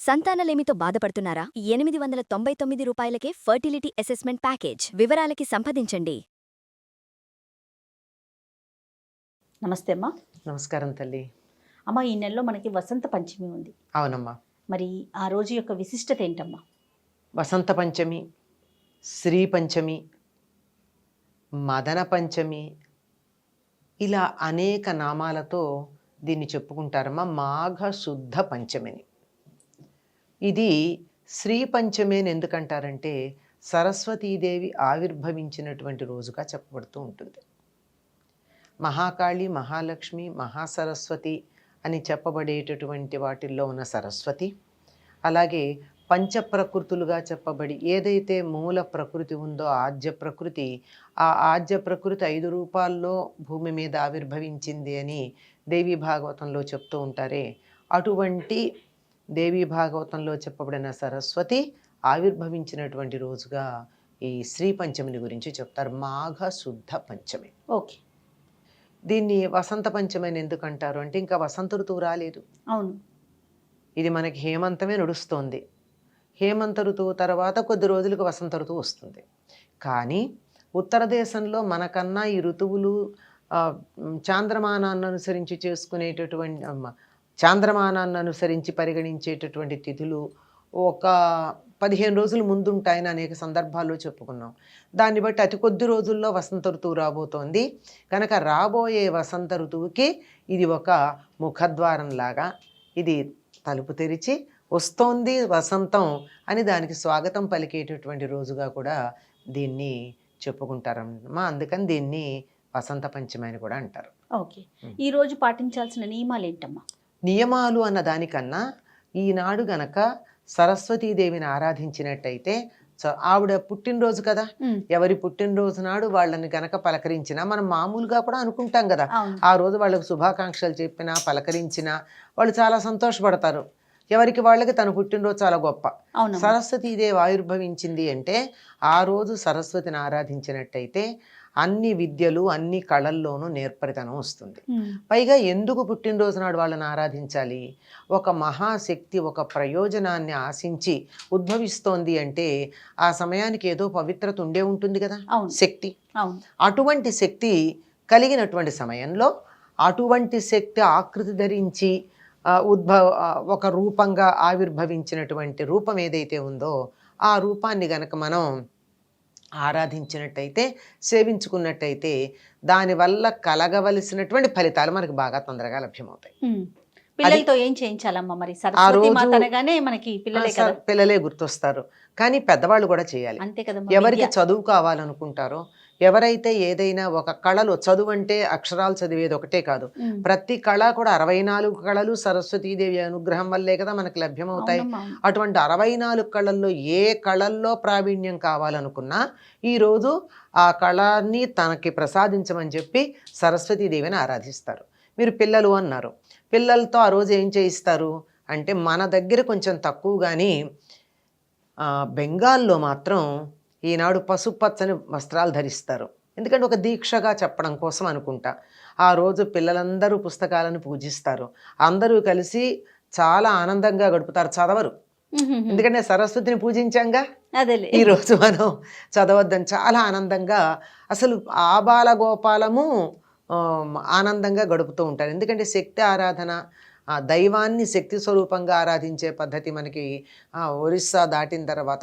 సంతానలేమితో బాధపడుతున్నారా? 899 రూపాయలకే fertility assessment package. వివరాలకి సంప్రదించండి. నమస్తే అమ్మా. నమస్కారం తల్లి. అమ్మ, ఈ నెలలో మనకి వసంత పంచమి ఉంది. అవునమ్మా. మరి ఆ రోజు యొక్క విశిష్టత ఏంటమ్మా? వసంత పంచమి, శ్రీ పంచమి, మదన పంచమి, ఇలా అనేక నామాలతో దీన్ని చెప్పుకుంటారమ్మా. మాఘ శుద్ధ పంచమిని. ఇది శ్రీ పంచమి అని ఎందుకంటారంటే సరస్వతీదేవి ఆవిర్భవించినటువంటి రోజుగా చెప్పబడుతూ ఉంటుంది. మహాకాళి, మహాలక్ష్మి, మహాసరస్వతి అని చెప్పబడేటటువంటి వాటిల్లో ఉన్న సరస్వతి, అలాగే పంచప్రకృతులుగా చెప్పబడి ఏదైతే మూల ప్రకృతి ఉందో ఆద్య ప్రకృతి, ఆ ఆద్య ప్రకృతి 5 రూపాల్లో భూమి మీద ఆవిర్భవించింది అని దేవీ భాగవతంలో చెప్తూ ఉంటారే, అటువంటి దేవీ భాగవతంలో చెప్పబడిన సరస్వతి ఆవిర్భవించినటువంటి రోజుగా ఈ శ్రీ పంచమిని గురించి చెప్తారు. మాఘ శుద్ధ పంచమి. ఓకే. దీన్ని వసంత పంచమి అని ఎందుకు అంటారు అంటే ఇంకా వసంత ఋతువు రాలేదు. అవును. ఇది మనకి హేమంతమే నడుస్తోంది. హేమంత ఋతువు తర్వాత కొద్ది రోజులకు వసంత ఋతువు వస్తుంది. కానీ ఉత్తర దేశంలో మనకన్నా ఈ ఋతువులు చాంద్రమానాన్ని అనుసరించి చేసుకునేటటువంటి చాంద్రమానాన్ని అనుసరించి పరిగణించేటటువంటి తిథులు ఒక 15 రోజులు ముందుంటాయని అనేక సందర్భాల్లో చెప్పుకున్నాం. దాన్ని బట్టి అతి కొద్ది రోజుల్లో వసంత ఋతువు రాబోతోంది. కనుక రాబోయే వసంత ఋతువుకి ఇది ఒక ముఖద్వారంలాగా, ఇది తలుపు తెరిచి వస్తోంది వసంతం అని దానికి స్వాగతం పలికేటటువంటి రోజుగా కూడా దీన్ని చెప్పుకుంటారమ్మా. అందుకని దీన్ని వసంత పంచమి అని కూడా అంటారు. ఓకే. ఈ రోజు పాటించాల్సిన నియమాలు ఏంటమ్మా? నియమాలు అన్న దానికన్నా ఈనాడు గనక సరస్వతీదేవిని ఆరాధించినట్టయితే, ఆవిడ పుట్టినరోజు కదా, ఎవరి పుట్టినరోజు నాడు వాళ్ళని గనక పలకరించినా, మనం మామూలుగా కూడా అనుకుంటాం కదా, ఆ రోజు వాళ్ళకు శుభాకాంక్షలు చెప్పినా పలకరించినా వాళ్ళు చాలా సంతోషపడతారు. ఎవరికి వాళ్ళకి తన పుట్టినరోజు చాలా గొప్ప. సరస్వతీదేవి ఆవిర్భవించింది అంటే ఆ రోజు సరస్వతిని ఆరాధించినట్టయితే అన్ని విద్యలు అన్ని కళల్లోనూ నేర్పరితనం వస్తుంది. పైగా ఎందుకు పుట్టినరోజు నాడు వాళ్ళని ఆరాధించాలి? ఒక మహాశక్తి ఒక ప్రయోజనాన్ని ఆశించి ఉద్భవిస్తోంది అంటే ఆ సమయానికి ఏదో పవిత్రత ఉండే ఉంటుంది కదా, శక్తి. అటువంటి శక్తి కలిగినటువంటి సమయంలో అటువంటి శక్తి ఆకృతి ధరించి ఒక రూపంగా ఆవిర్భవించినటువంటి రూపం ఏదైతే ఉందో ఆ రూపాన్ని గనక మనం ఆరాధించినట్టయితే, సేవించుకున్నట్టయితే దానివల్ల కలగవలసినటువంటి ఫలితాలు మనకు బాగా తొందరగా లభ్యమవుతాయి. పిల్లలతో ఏం చేయించాలమ్మా? మరి సరస్వతి మాత అనగానే మనకి పిల్లలే గుర్తొస్తారు, కానీ పెద్దవాళ్ళు కూడా చేయాలి. అంతే కదా. ఎవరికి చదువు కావాలనుకుంటారో, ఎవరైతే ఏదైనా ఒక కళలో, చదువు అంటే అక్షరాలు చదివేది ఒకటే కాదు, ప్రతి కళ కూడా 64 కళలు సరస్వతీదేవి అనుగ్రహం వల్లే కదా మనకి లభ్యమవుతాయి. అటువంటి 64 కళల్లో ఏ కళల్లో ప్రావీణ్యం కావాలనుకున్నా ఈరోజు ఆ కళని తనకి ప్రసాదించమని చెప్పి సరస్వతీదేవిని ఆరాధిస్తారు. మీరు పిల్లలు అన్నారు, పిల్లలతో ఆ రోజు ఏం చేయిస్తారు అంటే మన దగ్గర కొంచెం తక్కువ, కానీ బెంగాల్లో మాత్రం ఈనాడు పసుపచ్చని వస్త్రాలు ధరిస్తారు. ఎందుకంటే ఒక దీక్షగా చెప్పడం కోసం అనుకుంటా. ఆ రోజు పిల్లలందరూ పుస్తకాలను పూజిస్తారు, అందరూ కలిసి చాలా ఆనందంగా గడుపుతారు. చదవరు, ఎందుకంటే సరస్వతిని పూజించాంగా, ఈరోజు మనం చదవద్దని చాలా ఆనందంగా, అసలు ఆబాల గోపాలము ఆనందంగా గడుపుతూ ఉంటారు. ఎందుకంటే శక్తి ఆరాధన, దైవాన్ని శక్తి స్వరూపంగా ఆరాధించే పద్ధతి మనకి ఒరిస్సా దాటిన తర్వాత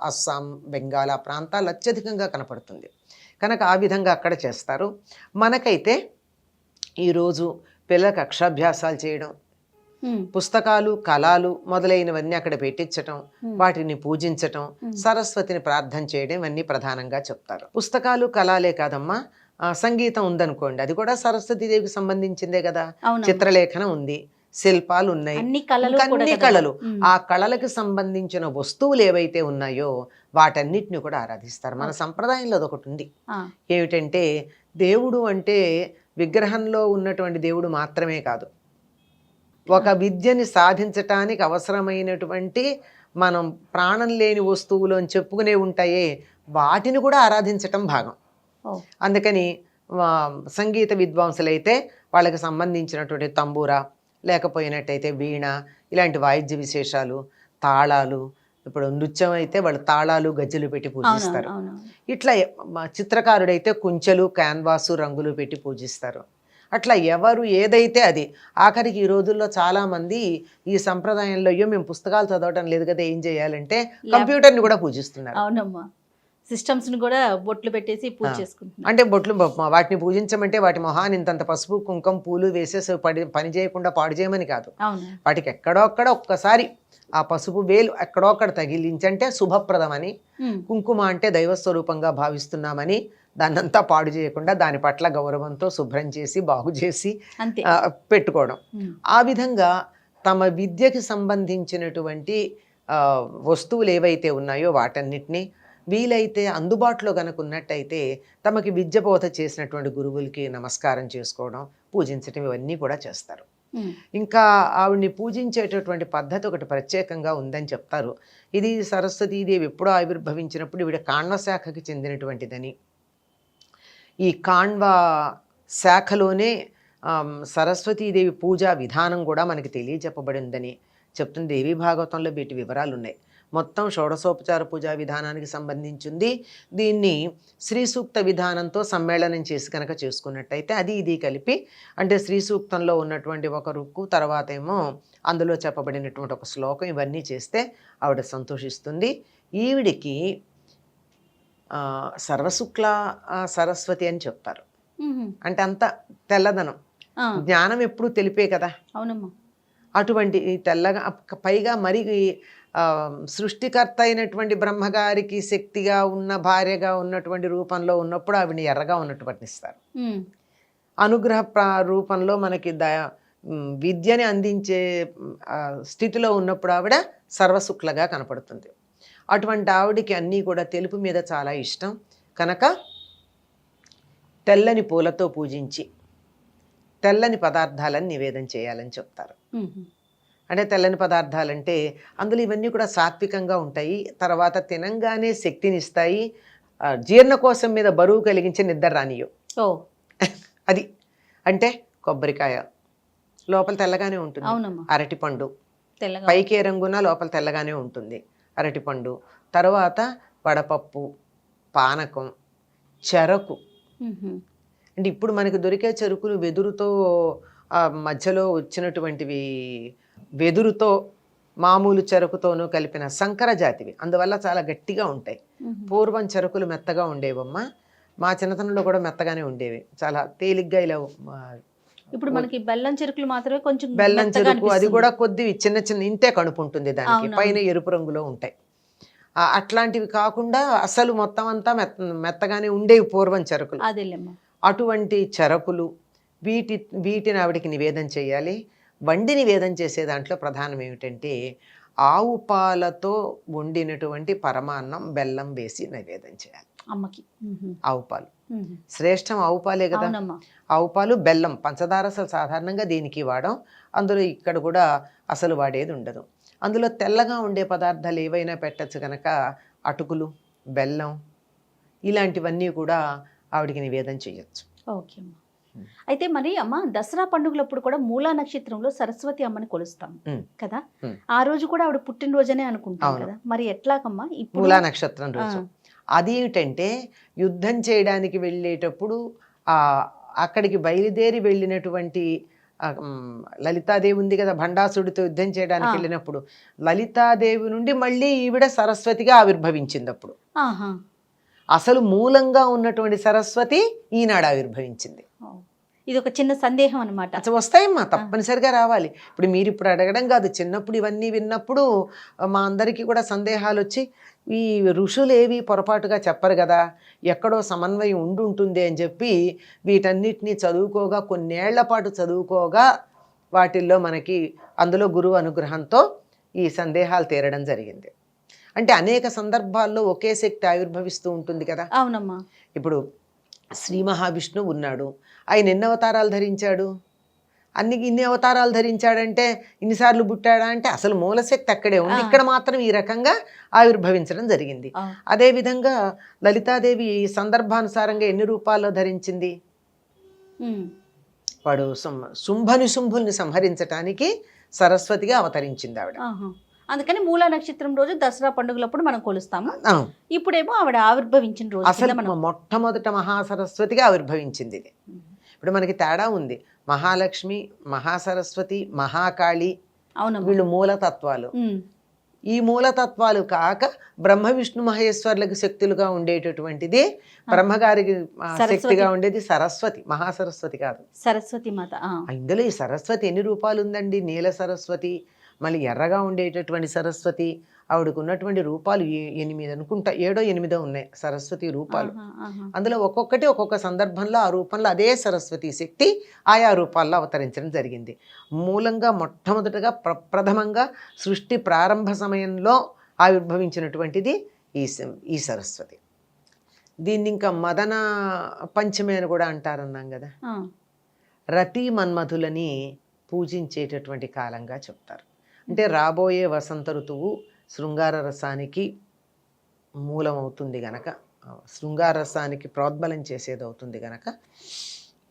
అస్సాం, బెంగాల్ ఆ ప్రాంతాలు అత్యధికంగా కనపడుతుంది. కనుక ఆ విధంగా అక్కడ చేస్తారు. మనకైతే ఈరోజు పిల్లలకు అక్షరాభ్యాసాలు చేయడం, పుస్తకాలు కళలు మొదలైనవన్నీ అక్కడ పెట్టించటం, వాటిని పూజించటం, సరస్వతిని ప్రార్థన చేయడం, ఇవన్నీ ప్రధానంగా చెప్తారు. పుస్తకాలు కళలే కాదమ్మా, సంగీతం ఉందనుకోండి, అది కూడా సరస్వతీదేవికి సంబంధించిందే కదా. చిత్రలేఖనం ఉంది, శిల్పాలు ఉన్నాయి, అన్ని కళలు. ఆ కళలకు సంబంధించిన వస్తువులు ఏవైతే ఉన్నాయో వాటన్నిటిని కూడా ఆరాధిస్తారు. మన సంప్రదాయంలో అదొకటి ఉంది. ఏమిటంటే దేవుడు అంటే విగ్రహంలో ఉన్నటువంటి దేవుడు మాత్రమే కాదు, ఒక విద్యని సాధించటానికి అవసరమైనటువంటి మనం ప్రాణం లేని వస్తువులు అని చెప్పుకునే ఉంటాయే, వాటిని కూడా ఆరాధించటం భాగం. అందుకని సంగీత విద్వాంసులైతే వాళ్ళకి సంబంధించినటువంటి తంబూరా, లేకపోయినట్టయితే వీణ, ఇలాంటి వాయిద్య విశేషాలు, తాళాలు. ఇప్పుడు నృత్యం అయితే వాళ్ళు తాళాలు గజ్జెలు పెట్టి పూజిస్తారు. ఇట్లా చిత్రకారుడైతే కుంచెలు, క్యాన్వాసు, రంగులు పెట్టి పూజిస్తారు. అట్లా ఎవరు ఏదైతే అది. ఆఖరికి ఈ రోజుల్లో చాలామంది ఈ సంప్రదాయంలో అయ్యో మేము పుస్తకాలు చదవటం లేదు కదా ఏం చేయాలంటే కంప్యూటర్ని కూడా పూజిస్తున్నారు. అవునమ్మా, సిస్టమ్స్ ని కూడా బొట్లు పెట్టేసి పూజ చేసుకుంటున్నారు. అంటే బొట్లు వాటిని పూజించమంటే వాటి మొహాన్ని ఇంతంత పసుపు కుంకుమ పూలు వేసేసి పని చేయకుండా పాడు చేయమని కాదు. వాటికి ఎక్కడో అక్కడ ఒక్కసారి ఆ పసుపు వేలు ఎక్కడో అక్కడ తగిలించంటే శుభప్రదమని, కుంకుమ అంటే దైవస్వరూపంగా భావిస్తున్నామని దాన్నంతా పాడు చేయకుండా దాని పట్ల గౌరవంతో శుభ్రం చేసి బాగు చేసి పెట్టుకోవడం. ఆ విధంగా తమ విద్యకి సంబంధించినటువంటి వస్తువులు ఏవైతే ఉన్నాయో వాటన్నిటినీ వీలైతే అందుబాటులో కనుక ఉన్నట్టయితే తమకి విద్య బోధ చేసినటువంటి గురువులకి నమస్కారం చేసుకోవడం, పూజించడం ఇవన్నీ కూడా చేస్తారు. ఇంకా ఆవిడ్ని పూజించేటటువంటి పద్ధతి ఒకటి ప్రత్యేకంగా ఉందని చెప్తారు. ఇది సరస్వతీదేవి ఎప్పుడో ఆవిర్భవించినప్పుడు ఈవిడ కాణ్వ శాఖకి చెందినటువంటిదని, ఈ కాణ్వ శాఖలోనే సరస్వతీదేవి పూజా విధానం కూడా మనకి తెలియజెప్పబడిందని చెప్తుంది. దేవీ భాగవతంలో వీటి వివరాలు ఉన్నాయి. మొత్తం షోడశోపచార పూజా విధానానికి సంబంధించింది. దీన్ని శ్రీ సూక్త విధానంతో సమ్మేళనం చేసి కనుక చేసుకున్నట్టయితే అది ఇది కలిపి, అంటే శ్రీ సూక్తంలో ఉన్నటువంటి ఒక రుక్కు, తర్వాత ఏమో అందులో చెప్పబడినటువంటి ఒక శ్లోకం, ఇవన్నీ చేస్తే ఆవిడ సంతోషిస్తుంది. ఈవిడికి సర్వశుక్ల సరస్వతి అని చెప్తారు. అంటే అంత తెల్లదనం, జ్ఞానం ఎప్పుడు తెలిపే కదా. అవునమ్మా. అటువంటి తెల్లగా, పైగా మరి సృష్టికర్త అయినటువంటి బ్రహ్మగారికి శక్తిగా ఉన్న భార్యగా ఉన్నటువంటి రూపంలో ఉన్నప్పుడు ఆవిడని ఎర్రగా ఉన్నట్టు వర్ణిస్తారు. అనుగ్రహ రూపంలో మనకి విద్యని అందించే స్థితిలో ఉన్నప్పుడు ఆవిడ సర్వశుక్లగా కనపడుతుంది. అటువంటి ఆవిడికి అన్నీ కూడా తెలుపు మీద చాలా ఇష్టం కనుక తెల్లని పూలతో పూజించి తెల్లని పదార్థాలను నివేదన చేయాలని చెప్తారు. అంటే తెల్లని పదార్థాలంటే అందులో ఇవన్నీ కూడా సాత్వికంగా ఉంటాయి, తర్వాత తినంగానే శక్తినిస్తాయి, జీర్ణకోశం మీద బరువు కలిగించి నిద్ర రానియో. అది అంటే కొబ్బరికాయ లోపల తెల్లగానే ఉంటుంది, అరటిపండు పైకే రంగున లోపల తెల్లగానే ఉంటుంది అరటిపండు, తర్వాత వడపప్పు, పానకం, చెరకు. అంటే ఇప్పుడు మనకు దొరికే చెరుకులు వెదురుతో మధ్యలో వచ్చినటువంటివి, వెదురుతో మామూలు చెరుకుతోనూ కలిపిన సంకర జాతివి, అందువల్ల చాలా గట్టిగా ఉంటాయి. పూర్వం చెరుకులు మెత్తగా ఉండేవమ్మా, మా చిన్నతనంలో కూడా మెత్తగానే ఉండేవి, చాలా తేలిగ్గా ఇలా. ఇప్పుడు మనకి బెల్లం చెరుకులు మాత్రమే కొంచెం, బెల్లం చెరుకు అది కూడా కొద్దివి చిన్న చిన్న ఇంతే కణుపు ఉంటుంది దానికి, పైన ఎరుపు రంగులో ఉంటాయి. అట్లాంటివి కాకుండా అసలు మొత్తం అంతా మెత్తగానే ఉండేవి పూర్వం చెరుకులు. అటువంటి చెరకులు వీటిని ఆవిడికి నివేదన చేయాలి. వండి నివేదన చేసే దాంట్లో ప్రధానం ఏమిటంటే ఆవు పాలతో వండినటువంటి పరమాన్నం బెల్లం వేసి నివేదన చేయాలి అమ్మకి. ఆవు పాలు శ్రేష్టం, ఆవు పాలే కదా. ఆవు పాలు, బెల్లం, పంచదార అసలు సాధారణంగా దీనికి వాడం, అందులో ఇక్కడ కూడా అసలు వాడేది ఉండదు. అందులో తెల్లగా ఉండే పదార్థాలు ఏవైనా పెట్టచ్చు కనుక అటుకులు, బెల్లం ఇలాంటివన్నీ కూడా ఆవిడికి నివేదన చేయొచ్చు. ఓకే అమ్మా. అయితే మరి అమ్మ దసరా పండుగలప్పుడు కూడా మూలా నక్షత్రంలో సరస్వతి అమ్మని కొలుస్తాం కదా, ఆ రోజు కూడా ఆవిడ పుట్టినరోజనే అనుకుంటాం కదా, మరి ఎట్లాగమ్మా మూలా నక్షత్రం రోజు? అది ఏమిటంటే యుద్ధం చేయడానికి వెళ్ళేటప్పుడు అక్కడికి బయలుదేరి వెళ్ళినటువంటి లలితాదేవి ఉంది కదా, భండాసుడితో యుద్ధం చేయడానికి వెళ్ళినప్పుడు లలితాదేవి నుండి మళ్ళీ ఈవిడ సరస్వతిగా ఆవిర్భవించింది. అప్పుడు అసలు మూలంగా ఉన్నటువంటి సరస్వతి ఈనాడు ఆవిర్భవించింది. ఇది ఒక చిన్న సందేహం అనమాట. అసలు వస్తాయమ్మా, తప్పనిసరిగా రావాలి. ఇప్పుడు మీరు ఇప్పుడు అడగడం కాదు, చిన్నప్పుడు ఇవన్నీ విన్నప్పుడు మా అందరికీ కూడా సందేహాలు వచ్చి, ఈ ఋషులు ఏవి పొరపాటుగా చెప్పరు కదా, ఎక్కడో సమన్వయం ఉండుంటుంది అని చెప్పి వీటన్నిటినీ చదువుకోగా, కొన్నేళ్ల పాటు చదువుకోగా వాటిల్లో మనకి అందులో గురువు అనుగ్రహంతో ఈ సందేహాలు తీరడం జరిగింది. అంటే అనేక సందర్భాల్లో ఒకే శక్తి ఆవిర్భవిస్తూ ఉంటుంది కదా. అవునమ్మా. ఇప్పుడు శ్రీ మహావిష్ణువు ఉన్నాడు, ఆయన ఎన్ని అవతారాలు ధరించాడు? ఇన్ని అవతారాలు ధరించాడంటే ఇన్నిసార్లు పుట్టాడా అంటే అసలు మూలశక్తి అక్కడే ఉంది, ఇక్కడ మాత్రం ఈ రకంగా ఆవిర్భవించడం జరిగింది. అదేవిధంగా లలితాదేవి సందర్భానుసారంగా ఎన్ని రూపాల్లో ధరించింది? వాడు శుంభని శుంభుల్ని సంహరించటానికి సరస్వతిగా అవతరించింది ఆవిడ. ఆహా. అందుకని మూలా నక్షత్రం రోజు దసరా పండుగలప్పుడు మనం కొలుస్తాము. ఆ, ఇప్పుడేమో ఆవిడ ఆవిర్భవించిన రోజు అసలు కింద మనం మొట్టమొదట మహాసరస్వతిగా ఆవిర్భవించింది ఇది. ఇప్పుడు మనకి తేడా ఉంది. మహాలక్ష్మి, మహాసరస్వతి, మహాకాళి అవునమ్మా. వీళ్ళు మూలతత్వాలు. ఉమ్. ఈ మూలతత్వాలు కాక బ్రహ్మ విష్ణు మహేశ్వర్లకు శక్తులుగా ఉండేటటువంటిది బ్రహ్మగారికి శక్తిగా ఉండేది సరస్వతి, మహాసరస్వతి కాదు. సరస్వతి మాత. ఇందులో ఈ సరస్వతి ఎన్ని రూపాలు ఉందండి? నీల సరస్వతి, మళ్ళీ ఎర్రగా ఉండేటటువంటి సరస్వతి, ఆవిడకు ఉన్నటువంటి రూపాలు 8 అనుకుంటా, 7 8 ఉన్నాయి సరస్వతి రూపాలు. అందులో ఒక్కొక్కటి ఒక్కొక్క సందర్భంలో ఆ రూపంలో అదే సరస్వతి శక్తి ఆయా రూపాల్లో అవతరించడం జరిగింది. మూలంగా మొట్టమొదటగా ప్రథమంగా సృష్టి ప్రారంభ సమయంలో ఆవిర్భవించినటువంటిది ఈ సరస్వతి. దీన్ని ఇంకా మదన పంచమి అని కూడా అంటారన్నాం కదా. రతి మన్మధులని పూజించేటటువంటి కాలంగా చెప్తారు. అంటే రాబోయే వసంత ఋతువు శృంగార రసానికి మూలం అవుతుంది గనక, శృంగార రసానికి ప్రోద్బలం చేసేది అవుతుంది గనక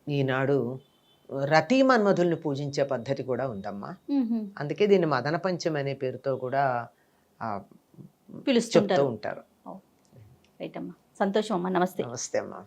ఈనాడు రతి మన్మధుల్ని పూజించే పద్ధతి కూడా ఉందమ్మా. అందుకే దీన్ని మదన పంచమి అనే పేరుతో కూడా చెప్తూ ఉంటారు. రైట్ అమ్మా, సంతోషం అమ్మా. నమస్తే. నమస్తే అమ్మా.